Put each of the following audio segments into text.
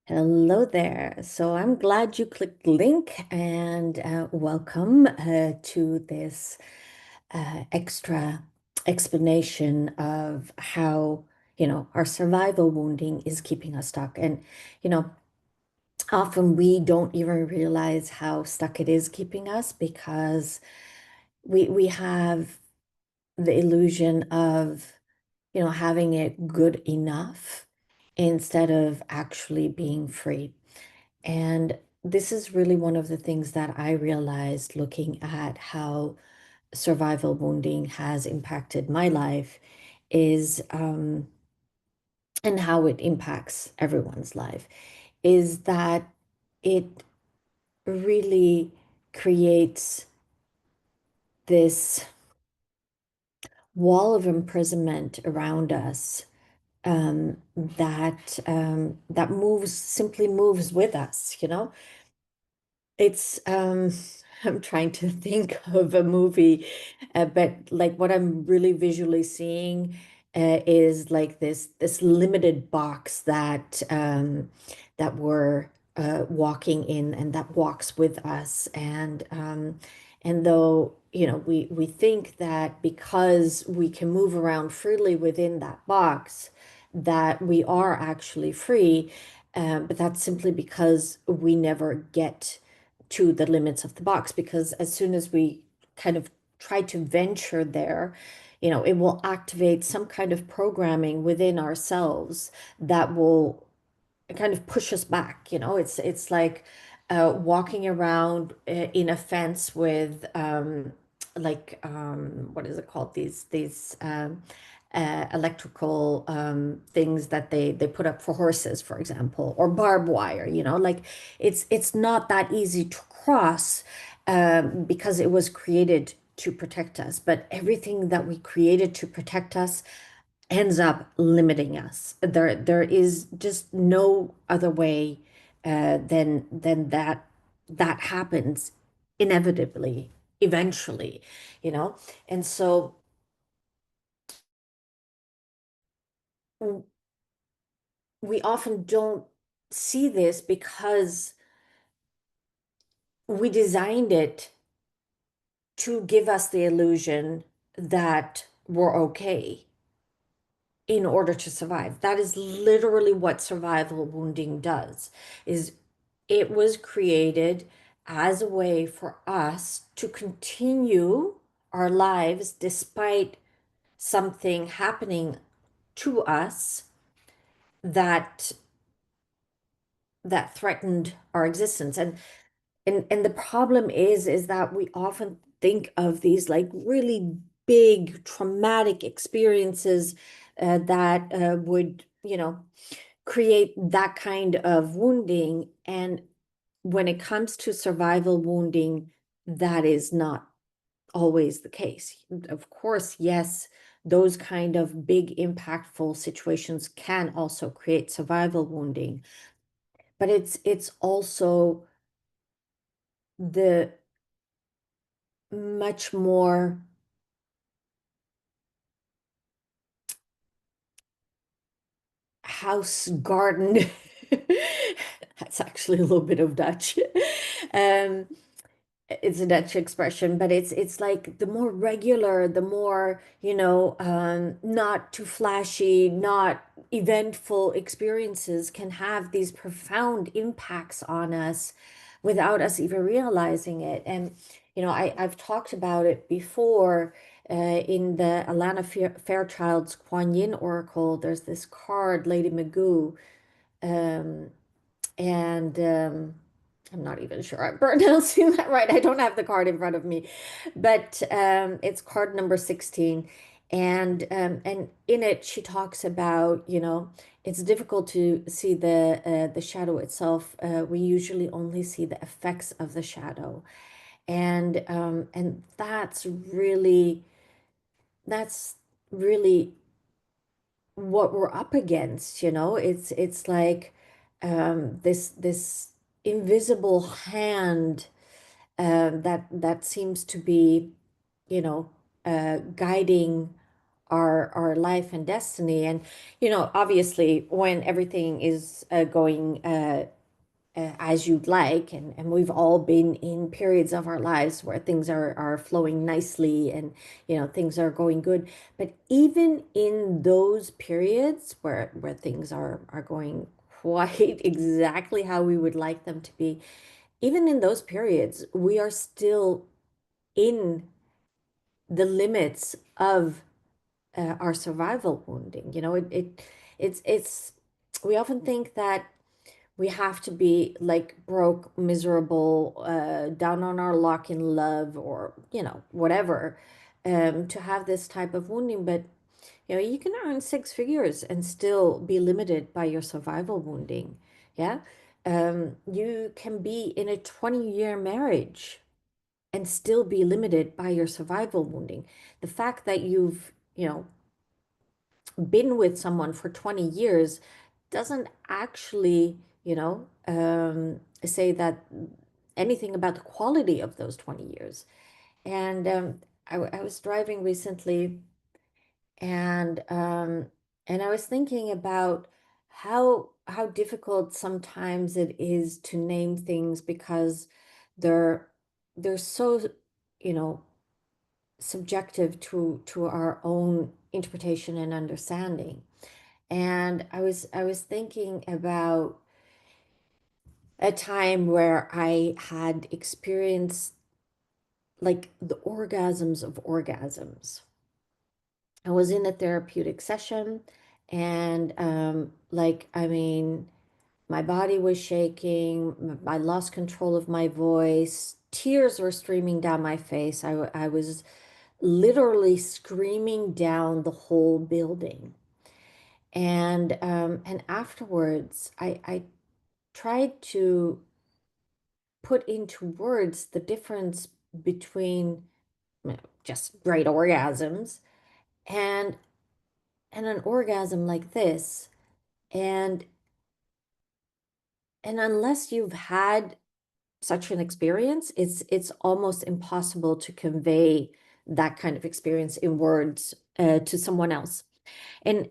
Hello there. So I'm glad you clicked link and welcome to this extra explanation of how, our survival wounding is keeping us stuck. And, you know, often we don't even realize how stuck it is keeping us because we have the illusion of, having it good enough instead of actually being free. And this is really one of the things that I realized looking at how survival wounding has impacted my life is, and how it impacts everyone's life, is that it really creates this wall of imprisonment around us, that simply moves with us, It's I'm trying to think of a movie, but like what I'm really visually seeing is like this limited box that we're walking in and that walks with us. And though, we think that because we can move around freely within that box, that we are actually free, but that's simply because we never get to the limits of the box, because as soon as we kind of try to venture there, it will activate some kind of programming within ourselves that will kind of push us back. It's like walking around in a fence with what is it called, these electrical things that they put up for horses, for example, or barbed wire. Like it's not that easy to cross, because it was created to protect us, but everything that we created to protect us ends up limiting us. There is just no other way than that happens inevitably, eventually, you know. And so w- we often don't see this because we designed it to give us the illusion that we're okay in order to survive. That is literally what survival wounding does, is it was created as a way for us to continue our lives despite something happening to us that that threatened our existence. And the problem is that we often think of these like really big traumatic experiences that would, create that kind of wounding. And when it comes to survival wounding, that is not always the case. Of course, yes, those kind of big impactful situations can also create survival wounding, but it's also the much more house garden. That's actually a little bit of Dutch. Um, it's a Dutch expression, but it's like the more regular, the more, not too flashy, not eventful experiences can have these profound impacts on us without us even realizing it. And, I've talked about it before in the Alana Fairchild's Kuan Yin Oracle. There's this card, Lady Magoo, um, and I'm not even sure I'm pronouncing that right. I don't have the card in front of me, but it's card number 16. And in it, she talks about, it's difficult to see the shadow itself. We usually only see the effects of the shadow. And that's really what we're up against. It's like this invisible hand that seems to be, guiding our life and destiny. And obviously, when everything is going as you'd like, and we've all been in periods of our lives where things are flowing nicely, and things are going good. But even in those periods where things are going quite exactly how we would like them to be, even in those periods, we are still in the limits of our survival wounding. It's we often think that we have to be like broke, miserable, down on our luck in love, or whatever, to have this type of wounding. But you can earn six figures and still be limited by your survival wounding. Yeah. You can be in a 20-year marriage and still be limited by your survival wounding. The fact that you've, been with someone for 20 years doesn't actually, say that anything about the quality of those 20 years. And I was driving recently, and I was thinking about how difficult sometimes it is to name things, because they're they're so, you know, subjective to our own interpretation and understanding. And I was thinking about a time where I had experienced like the orgasms of orgasms. I was in a therapeutic session, and like, I mean, my body was shaking, I lost control of my voice, tears were streaming down my face. I was literally screaming down the whole building. And afterwards, I tried to put into words the difference between, just great orgasms and an orgasm like this. And unless you've had such an experience, it's almost impossible to convey that kind of experience in words to someone else. And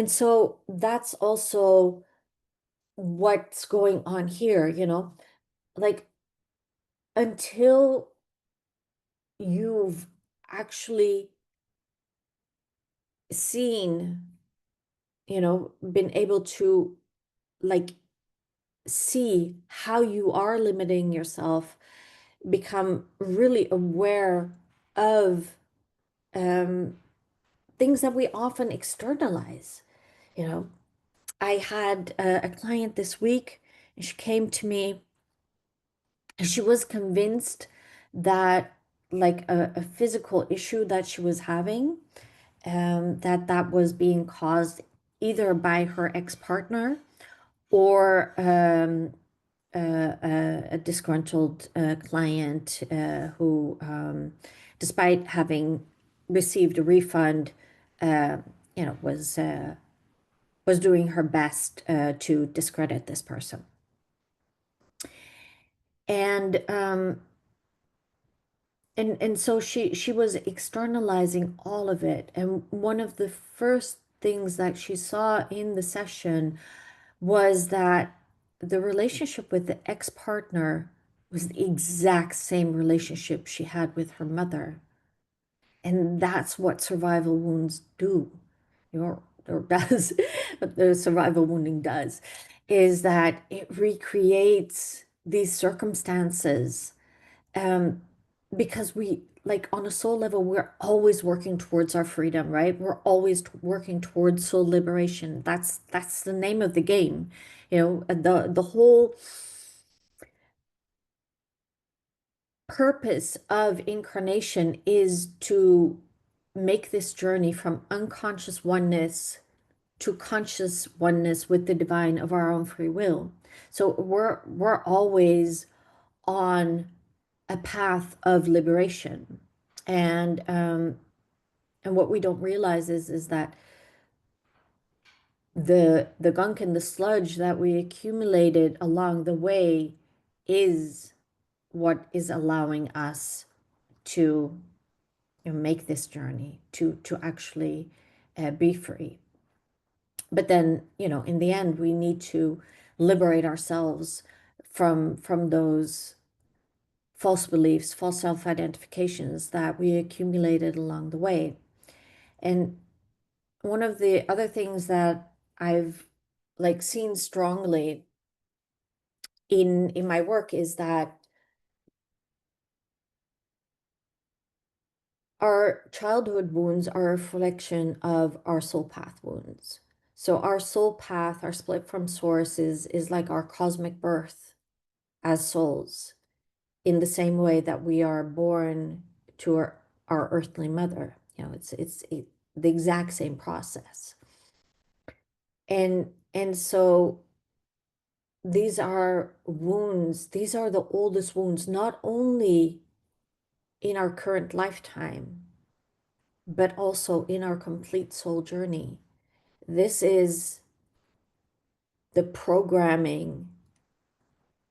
so that's also what's going on here, like, until you've actually seen, been able to, like, see how you are limiting yourself, become really aware of um, things that we often externalize. You know, I had a client this week, and she came to me, and she was convinced that, like, a physical issue that she was having, that was being caused either by her ex-partner, or a disgruntled client who, despite having received a refund, uh, was doing her best to discredit this person. And so she was externalizing all of it. And one of the first things that she saw in the session was that the relationship with the ex-partner was the exact same relationship she had with her mother. And that's what survival wounds do, or does, what the survival wounding does, is that it recreates these circumstances. Um, because we, like, on a soul level, we're always working towards our freedom, right? We're always working towards soul liberation. That's the name of the game. The whole purpose of incarnation is to make this journey from unconscious oneness to conscious oneness with the divine of our own free will. So we're always on a path of liberation. And what we don't realize is that the gunk and the sludge that we accumulated along the way is what is allowing us to, make this journey to actually be free. But then, in the end, we need to liberate ourselves from those false beliefs, false self-identifications that we accumulated along the way. And one of the other things that I've like seen strongly in my work is that our childhood wounds are a reflection of our soul path wounds. So our soul path, our split from source is like our cosmic birth as souls, in the same way that we are born to our earthly mother. It's the exact same process. And so these are wounds, these are the oldest wounds, not only in our current lifetime, but also in our complete soul journey. This is the programming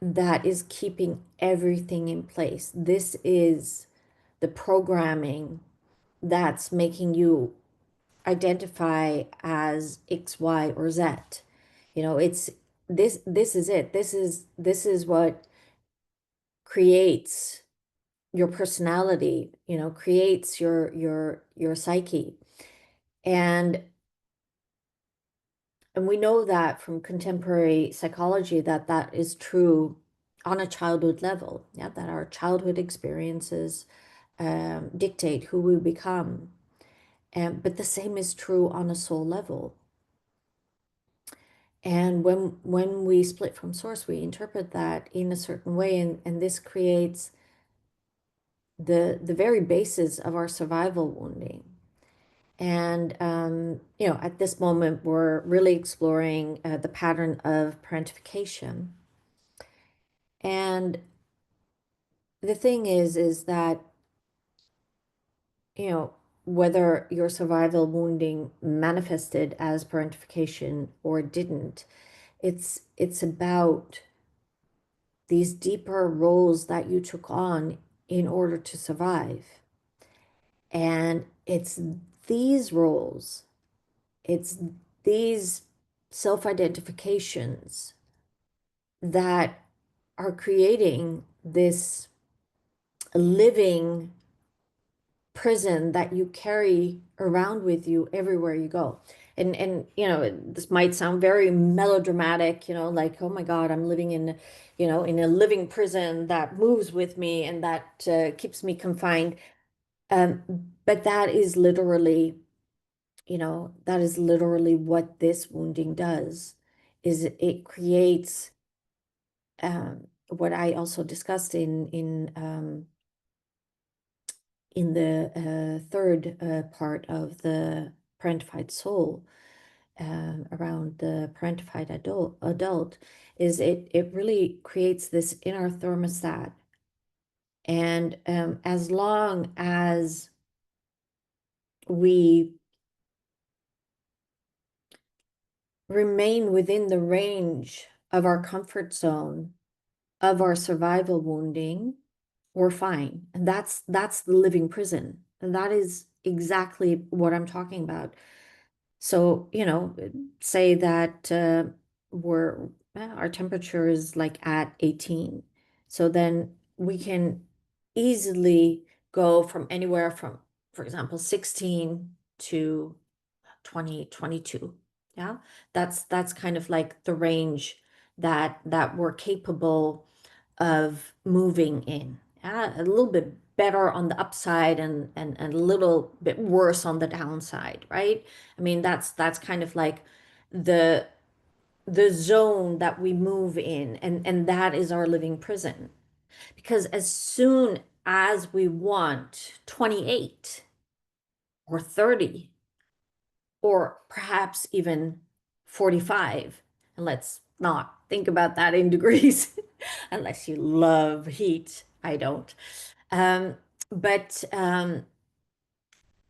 that is keeping everything in place. This is the programming that's making you identify as X, Y, or Z. It's this is it. This is what creates your personality, creates your psyche. And And we know that from contemporary psychology that that is true on a childhood level, yeah, that our childhood experiences dictate who we become. But the same is true on a soul level. And when we split from source, we interpret that in a certain way, and this creates the very basis of our survival wounding. And, at this moment, we're really exploring the pattern of parentification. And the thing is that, you know, whether your survival wounding manifested as parentification or didn't, it's about these deeper roles that you took on in order to survive. And it's these roles, it's these self-identifications that are creating this living prison that you carry around with you everywhere you go. And this might sound very melodramatic, like, oh my God, I'm living in a living prison that moves with me and that keeps me confined. Um, but that is literally what this wounding does, is it creates what I also discussed in the third part of the parentified soul, around the parentified adult, is it really creates this inner thermostat. And as long as we remain within the range of our comfort zone, of our survival wounding, we're fine. And that's the living prison. And that is exactly what I'm talking about. So, say that we're our temperature is like at 18. So then we can easily go from anywhere from, for example, 16 to 2022. Yeah. That's kind of like the range that we're capable of moving in. Yeah, a little bit better on the upside and a little bit worse on the downside, right? I mean, that's kind of like the the zone that we move in, and that is our living prison. Because as soon as we want 28 or 30 or perhaps even 45, and let's not think about that in degrees unless you love heat. I don't. Um, but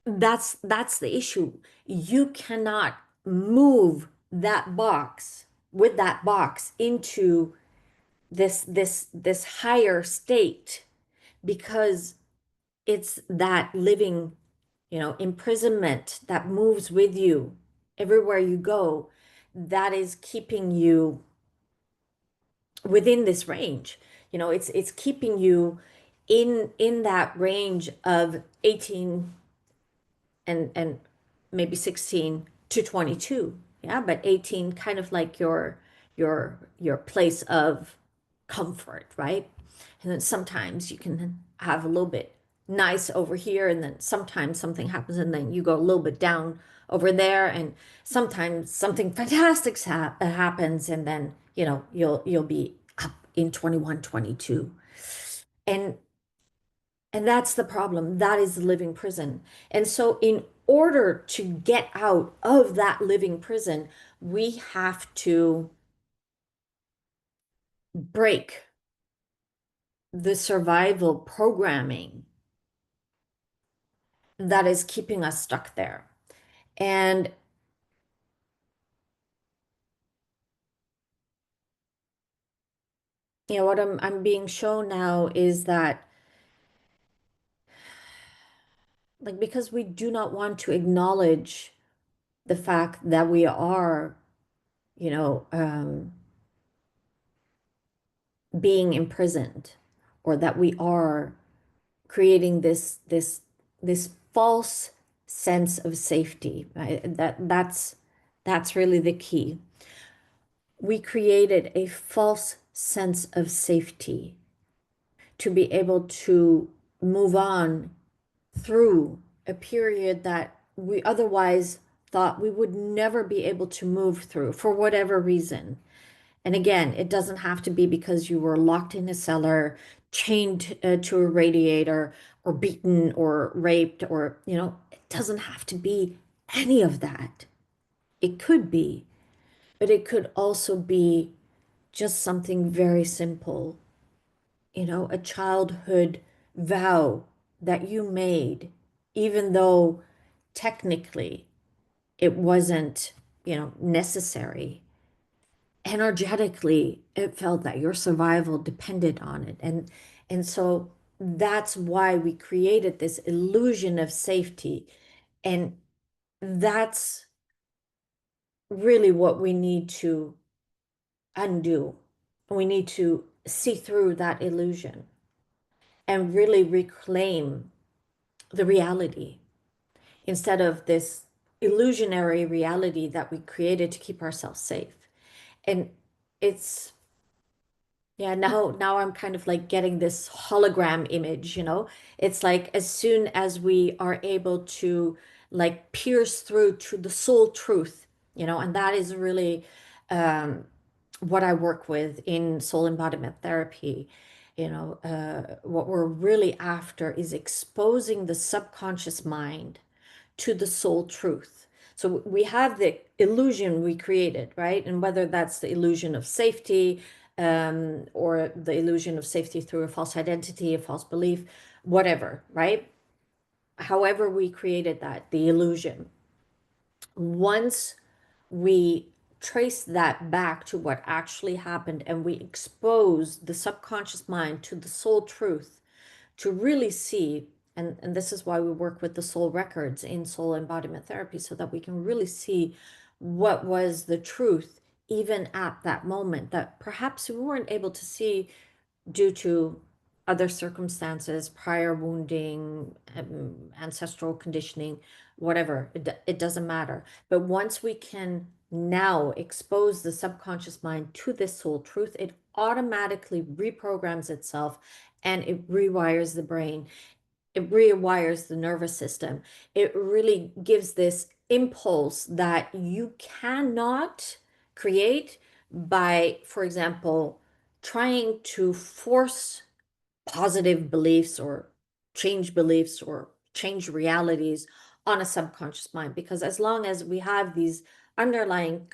that's the issue. You cannot move that box with that box into this higher state, because it's that living, imprisonment that moves with you everywhere you go, that is keeping you within this range. It's keeping you in that range of 18 and maybe 16 to 22. Yeah, but 18 kind of like your place of comfort, right? And then sometimes you can have a little bit nice over here, and then sometimes something happens and then you go a little bit down over there, and sometimes something fantastic happens, and then you'll be up in 21, 22. And that's the problem. That is the living prison. And so, in order to get out of that living prison, we have to break the survival programming that is keeping us stuck there. And what I'm being shown now is that, like, because we do not want to acknowledge the fact that we are, you know, um, being imprisoned, or that we are creating this false sense of safety, right? That's really the key. We created a false sense of safety to be able to move on through a period that we otherwise thought we would never be able to move through for whatever reason. And again, it doesn't have to be because you were locked in a cellar, chained to a radiator, or beaten or raped, or, it doesn't have to be any of that. It could be, but it could also be just something very simple, a childhood vow that you made, even though technically it wasn't, necessary. Energetically, it felt that your survival depended on it. And so that's why we created this illusion of safety. And that's really what we need to undo. We need to see through that illusion and really reclaim the reality instead of this illusionary reality that we created to keep ourselves safe. And it's yeah, now I'm kind of like getting this hologram image. It's like as soon as we are able to like pierce through to the soul truth, and that is really um, what I work with in soul embodiment therapy. What we're really after is exposing the subconscious mind to the soul truth. So we have the illusion we created, right? And whether that's the illusion of safety, or the illusion of safety through a false identity, a false belief, whatever, right? However, we created that, the illusion. Once we trace that back to what actually happened and we expose the subconscious mind to the soul truth, to really see, and this is why we work with the soul records in soul embodiment therapy, so that we can really see what was the truth even at that moment that perhaps we weren't able to see due to other circumstances, prior wounding, ancestral conditioning, whatever. It doesn't matter. But once we can now expose the subconscious mind to this soul truth, it automatically reprograms itself and it rewires the brain. It rewires the nervous system. It really gives this impulse that you cannot create by, for example, trying to force positive beliefs or change realities on a subconscious mind. Because as long as we have these underlying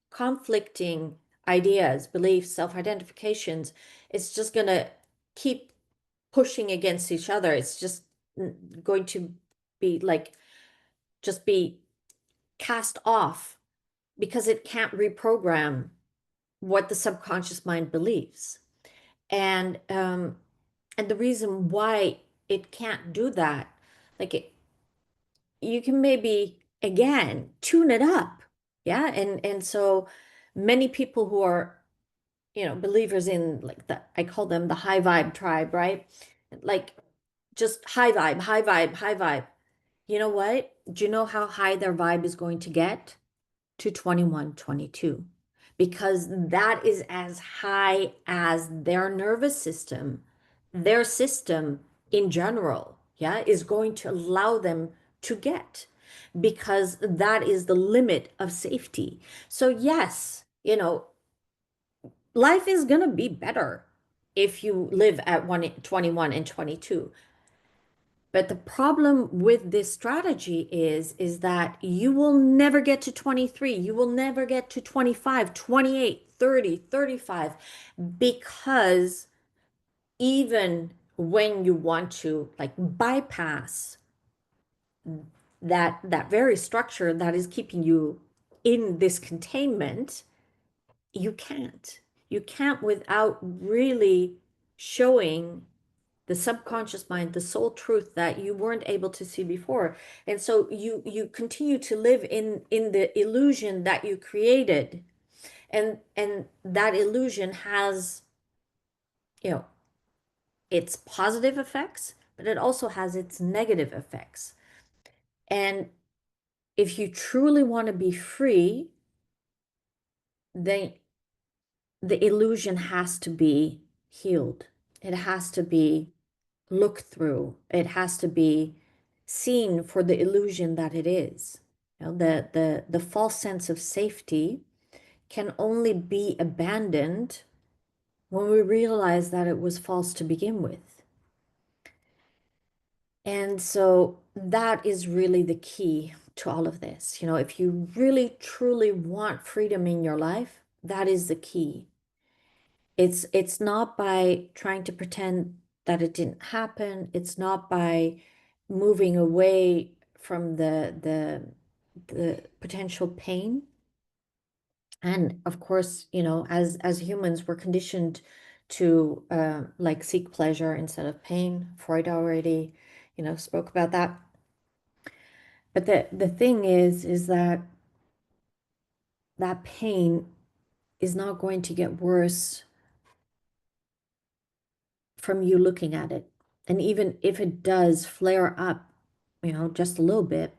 conflicting ideas, beliefs, self-identifications, it's just going to keep pushing against each other. It's just going to be like, just be cast off because it can't reprogram what the subconscious mind believes. And the reason why it can't do that. Like you can maybe again tune it up. Yeah. And so many people who are, believers in like I call them the high vibe tribe, right? Like just high vibe, high vibe, high vibe. You know what? Do you know how high their vibe is going to get? To 21, 22, because that is as high as their nervous system, their system in general, yeah, is going to allow them to get, because that is the limit of safety. So, yes, life is going to be better if you live at 21 and 22. But the problem with this strategy is that you will never get to 23. You will never get to 25, 28, 30, 35, because even when you want to like bypass that very structure that is keeping you in this containment, you can't. You can't without really showing the subconscious mind, the soul truth that you weren't able to see before. And so you continue to live in the illusion that you created. And that illusion has, you know, its positive effects, but it also has its negative effects. And if you truly want to be free, then the illusion has to be healed. It has to be looked through. It has to be seen for the illusion that it is. The false sense of safety can only be abandoned when we realize that it was false to begin with. And so that is really the key to all of this. If you really truly want freedom in your life, that is the key. It's not by trying to pretend that it didn't happen. It's not by moving away from the potential pain. And of course, as humans, we're conditioned to like seek pleasure instead of pain. Freud already, spoke about that. But the thing is that that pain is not going to get worse from you looking at it. And even if it does flare up, just a little bit,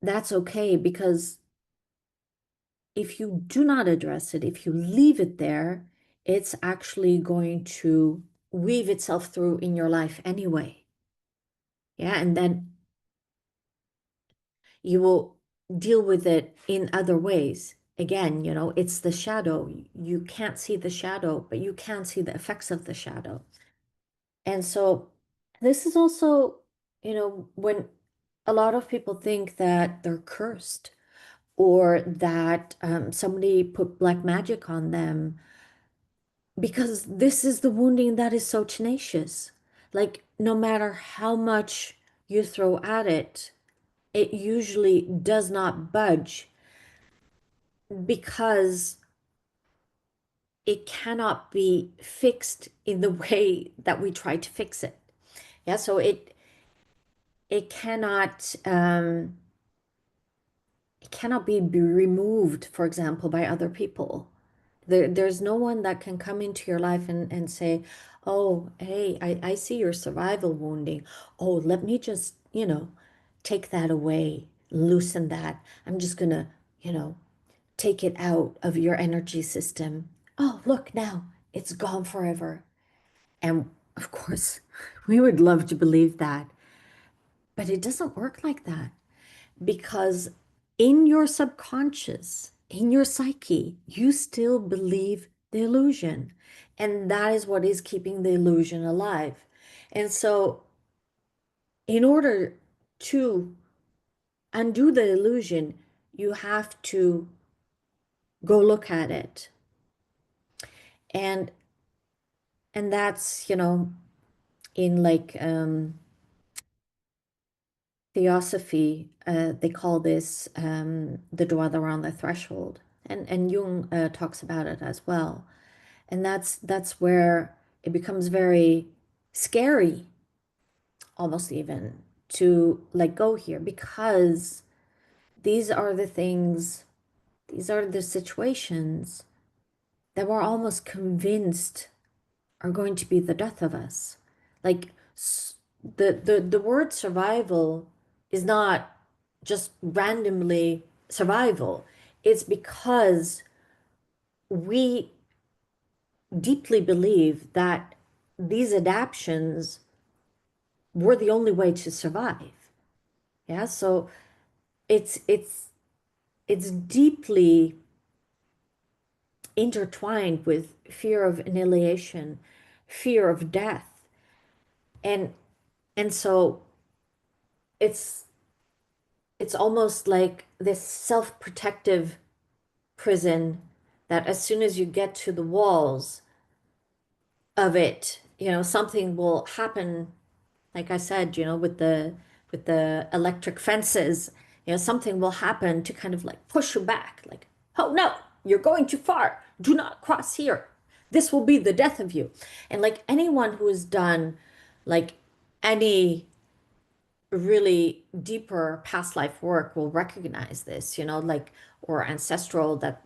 that's okay, because if you do not address it, if you leave it there, it's actually going to weave itself through in your life anyway. Yeah. And then you will deal with it in other ways. Again, it's the shadow. You can't see the shadow, but you can see the effects of the shadow. And so this is also, when a lot of people think that they're cursed, or that somebody put black magic on them, because this is the wounding that is so tenacious. Like, no matter how much you throw at it, it usually does not budge, because it cannot be fixed in the way that we try to fix it. Yeah, so it cannot be removed, for example, by other people. There's no one that can come into your life and say, oh, hey, I see your survival wounding. Oh, let me just, take that away, loosen that. I'm just gonna, take it out of your energy system. Oh, look, now it's gone forever. And of course, we would love to believe that, but it doesn't work like that, because in your subconscious, in your psyche, you still believe the illusion. And that is what is keeping the illusion alive. And so, in order to undo the illusion, you have to go look at it. And that's, in like Theosophy, they call this the dweller around the threshold, and Jung talks about it as well. And that's where it becomes very scary, almost even, to let go here because these are the things, these are the situations that we're almost convinced are going to be the death of us. Like the word survival is not just randomly survival. It's because we deeply believe that these adaptations were the only way to survive. Yeah, so it's deeply intertwined with fear of annihilation, fear of death. And and so it's it's almost like this self-protective prison that as soon as you get to the walls of it, something will happen, like I said, with the electric fences, something will happen to kind of like push you back, like, oh no, you're going too far. Do not cross here. This will be the death of you. And like anyone who has done like any really deeper past life work will recognize this, like, or ancestral, that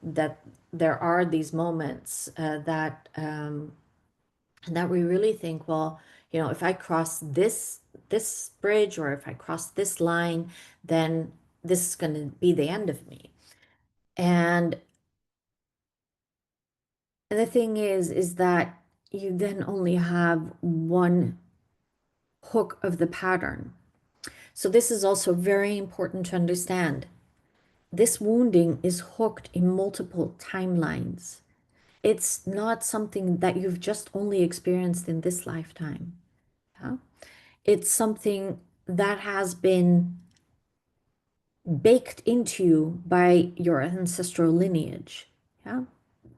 there are these moments that we really think, well, if I cross this bridge, or if I cross this line, then this is going to be the end of me. And the thing is that you then only have one hook of the pattern. So this is also very important to understand. This wounding is hooked in multiple timelines. It's not something that you've just only experienced in this lifetime. Yeah? It's something that has been baked into you by your ancestral lineage. Yeah?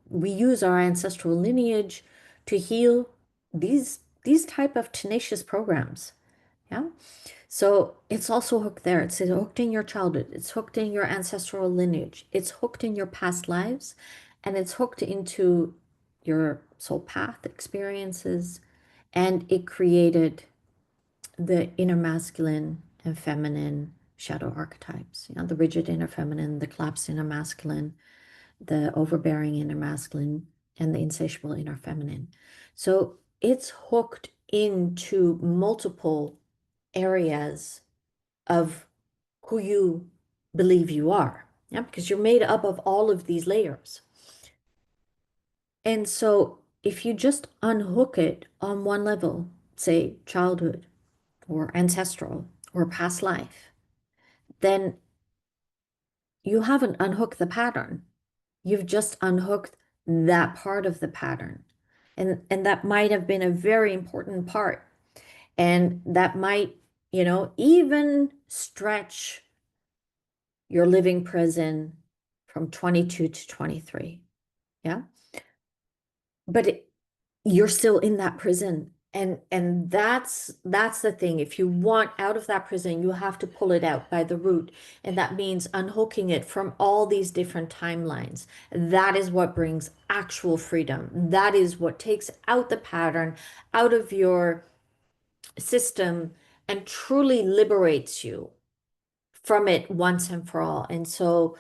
We use our ancestral lineage to heal these type of tenacious programs. Yeah. So it's also hooked there. It's hooked in your childhood. It's hooked in your ancestral lineage. It's hooked in your past lives, and it's hooked into your soul path experiences. And it created the inner masculine and feminine shadow archetypes. The rigid inner feminine, the collapsed inner masculine, the overbearing inner masculine, and the insatiable inner feminine. So it's hooked into multiple areas of who you believe you are. Yeah, because you're made up of all of these layers. And so if you just unhook it on one level, say childhood or ancestral or past life, then you haven't unhooked the pattern. You've just unhooked that part of the pattern. And that might have been a very important part. And that might, even stretch your living prison from 22 to 23. Yeah. But you're still in that prison. And that's the thing. If you want out of that prison, you have to pull it out by the root. And that means unhooking it from all these different timelines. That is what brings actual freedom. That is what takes out the pattern out of your system and truly liberates you from it once and for all. And so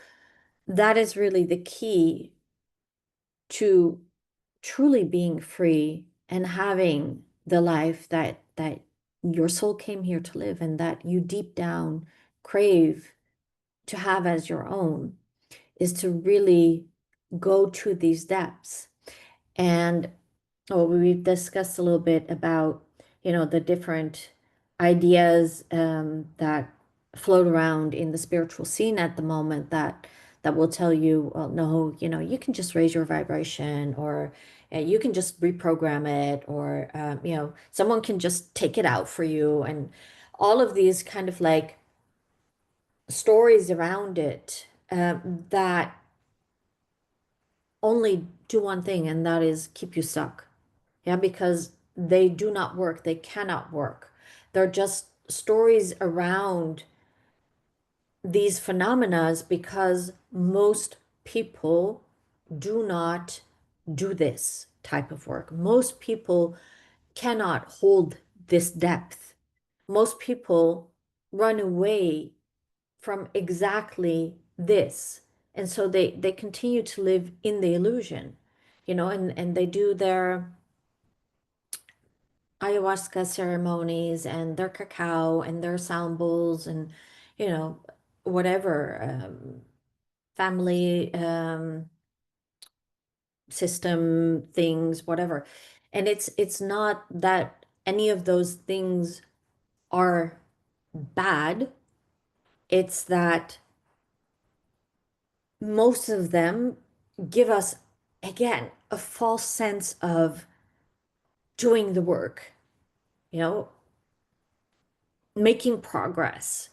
that is really the key to truly being free and having the life that your soul came here to live and that you deep down crave to have as your own, is to really go to these depths. And we've discussed a little bit about, the different ideas that float around in the spiritual scene at the moment that will tell you, well, no, you can just raise your vibration, or you can just reprogram it, or someone can just take it out for you, and all of these kind of like stories around it that only do one thing, and that is keep you stuck. Yeah, because they do not work. They cannot work. They're just stories around these phenomena because most people do not do this type of work. Most people cannot hold this depth. Most people run away from exactly this. And so they continue to live in the illusion, and they do their ayahuasca ceremonies and their cacao and their sound bowls and, you know, whatever, family system things, whatever. And it's not that any of those things are bad. It's that most of them give us, again, a false sense of doing the work, you know, making progress,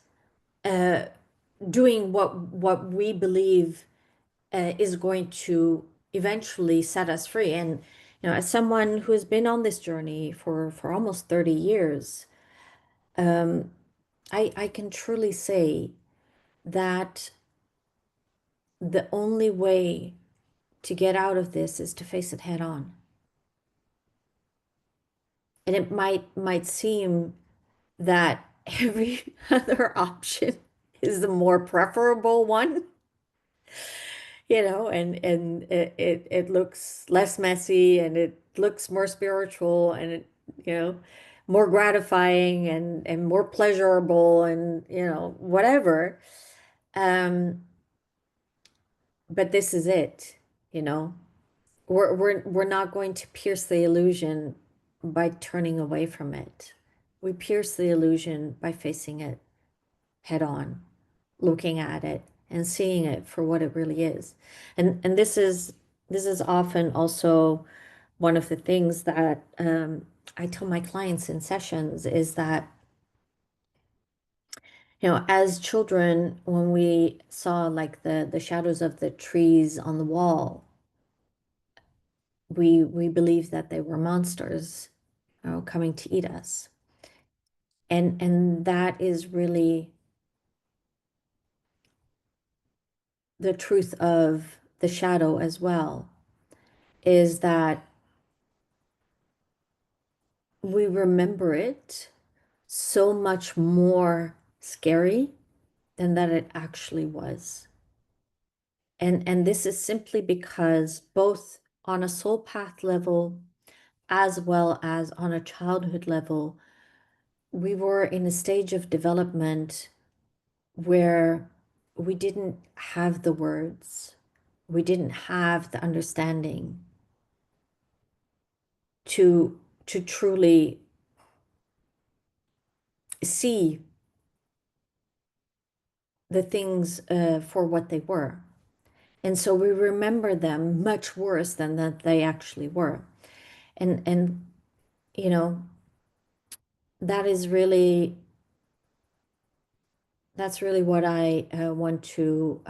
uh, doing what we believe is going to eventually set us free. And as someone who has been on this journey for almost 30 years, um, I can truly say that the only way to get out of this is to face it head on. And it might seem that every other option is the more preferable one, and it looks less messy and it looks more spiritual and it, you know, more gratifying and more pleasurable and, whatever. Um, but this is it, you know. We're not going to pierce the illusion by turning away from it. We pierce the illusion by facing it head on, looking at it and seeing it for what it really is. And this is often also one of the things that I tell my clients in sessions is that, as children, when we saw like the shadows of the trees on the wall, we believed that they were monsters, coming to eat us. And that is really the truth of the shadow as well, is that we remember it so much more scary than that it actually was. And this is simply because both on a soul path level as well as on a childhood level, we were in a stage of development where we didn't have the words, we didn't have the understanding to truly see the things for what they were. And so we remember them much worse than that they actually were. And you know, that is really that's really what I want to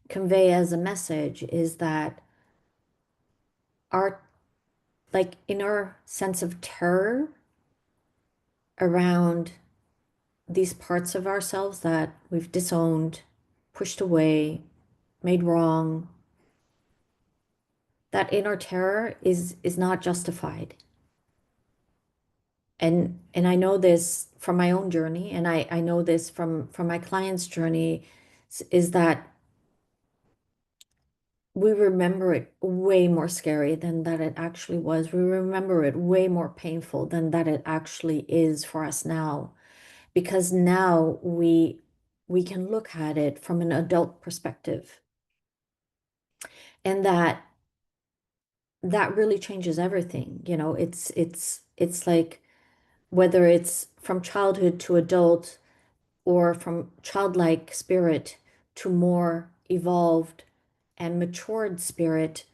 convey as a message, is that our, like, inner sense of terror around these parts of ourselves that we've disowned, pushed away, made wrong, that inner terror is not justified. And I know this from my own journey, and I know this from my clients' journey, is that we remember it way more scary than that it actually was. We remember it way more painful than that it actually is for us now, because now we can look at it from an adult perspective, and that really changes everything. It's like, whether it's from childhood to adult or from childlike spirit to more evolved and matured spirit,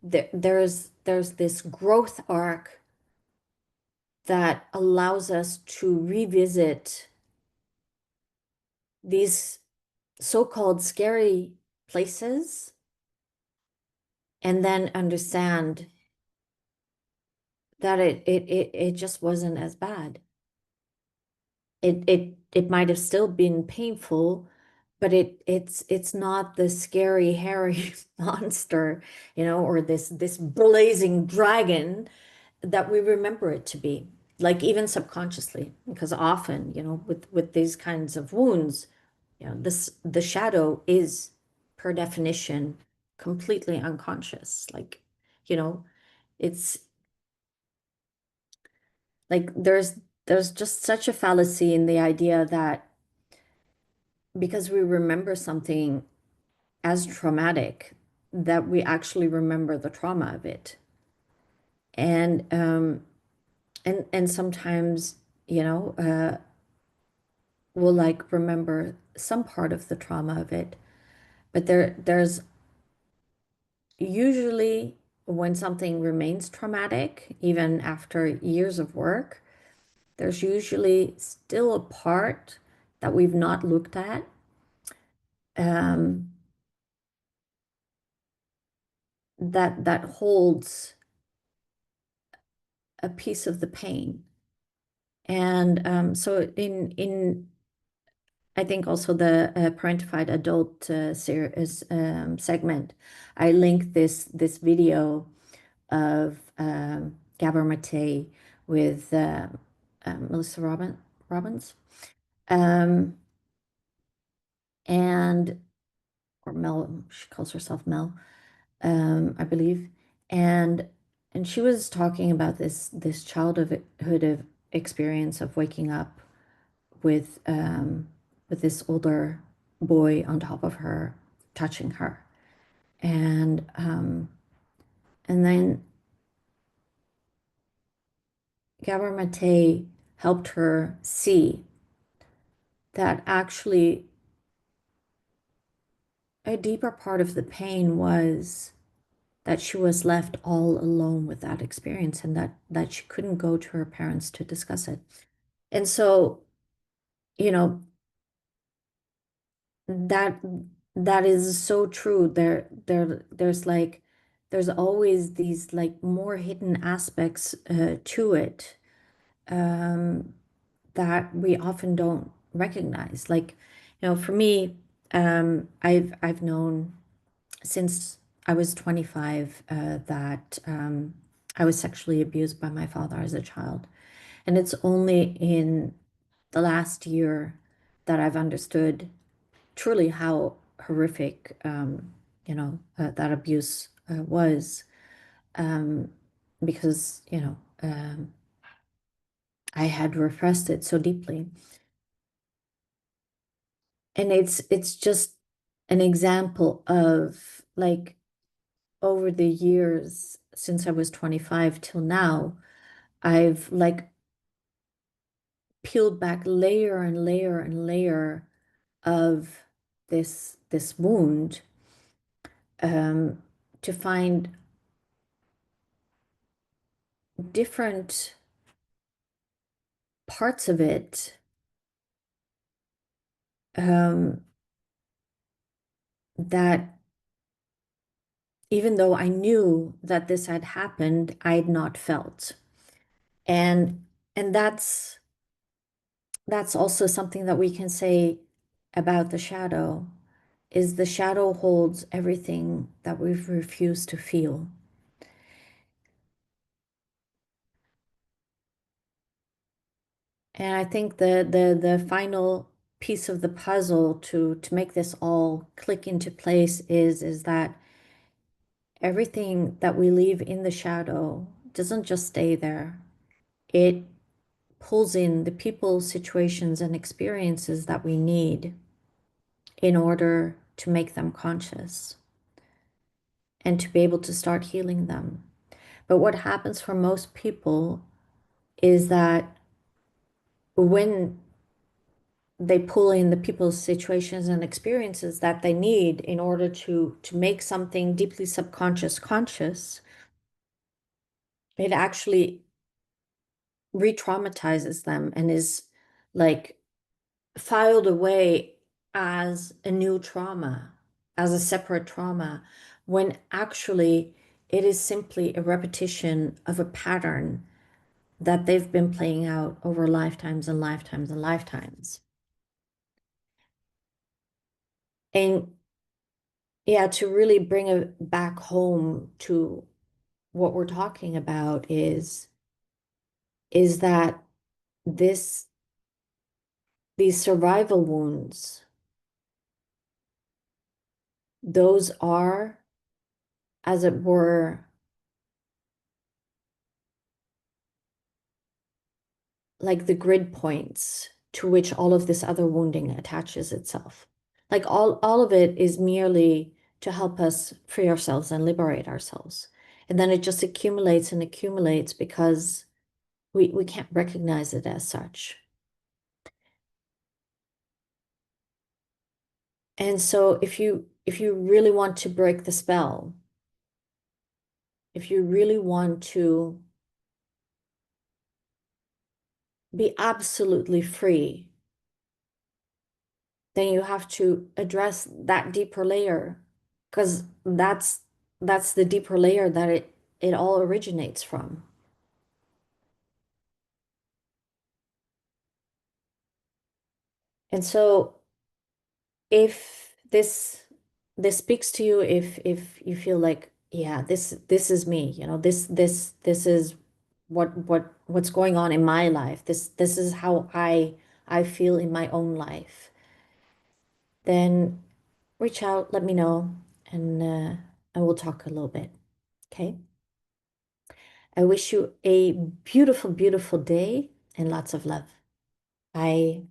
there's this growth arc that allows us to revisit these so-called scary places and then understand that it just wasn't as bad. It might have still been painful, but it's not the scary, hairy monster, or this blazing dragon that we remember it to be. like even subconsciously, because often, with these kinds of wounds, this the shadow is per definition completely unconscious. Like, you know, it's like there's just such a fallacy in the idea that because we remember something as traumatic, that we actually remember the trauma of it. And sometimes, we'll like remember some part of the trauma of it, but there's usually, when something remains traumatic even after years of work, there's usually still a part that we've not looked at, um, that holds a piece of the pain. And so in I think also the parentified adult series, segment, I linked this video of Gabor Mate with Melissa Robbins, um, and or Mel, she calls herself Mel, I believe, and and she was talking about this childhood of experience of waking up with this older boy on top of her, touching her, and then Gabor Mate helped her see that actually a deeper part of the pain was that she was left all alone with that experience, and that she couldn't go to her parents to discuss it. And so, you know, that that is so true. There's always these like more hidden aspects to it, um, that we often don't recognize. Like, for me, I've known since I was 25 that I was sexually abused by my father as a child. And it's only in the last year that I've understood truly how horrific, that abuse was, um, because, I had repressed it so deeply. And it's just an example of like over the years since I was 25 till now, I've like peeled back layer and layer and layer of this wound, um, to find different parts of it, um, that even though I knew that this had happened, I had not felt. And and that's also something that we can say about the shadow, is the shadow holds everything that we've refused to feel. And I think the final piece of the puzzle to make this all click into place is that everything that we leave in the shadow doesn't just stay there. It pulls in the people, situations, and experiences that we need in order to make them conscious and to be able to start healing them. But what happens for most people is that when they pull in the people's situations and experiences that they need in order to make something deeply subconscious conscious, it actually re-traumatizes them and is like filed away as a new trauma, as a separate trauma, when actually it is simply a repetition of a pattern that they've been playing out over lifetimes and lifetimes and lifetimes. And yeah, to really bring it back home to what we're talking about is is that this these survival wounds, those are, as it were, like the grid points to which all of this other wounding attaches itself. Like all of it is merely to help us free ourselves and liberate ourselves. And then it just accumulates and accumulates because we can't recognize it as such. And so if you really want to break the spell, if you really want to be absolutely free, then you have to address that deeper layer because that's the deeper layer that it all originates from. And so if this speaks to you, if you feel like, yeah, this is me, this is what's going on in my life. This is how I feel in my own life. Then reach out, let me know, and we'll talk a little bit. Okay? I wish you a beautiful, beautiful day and lots of love. Bye.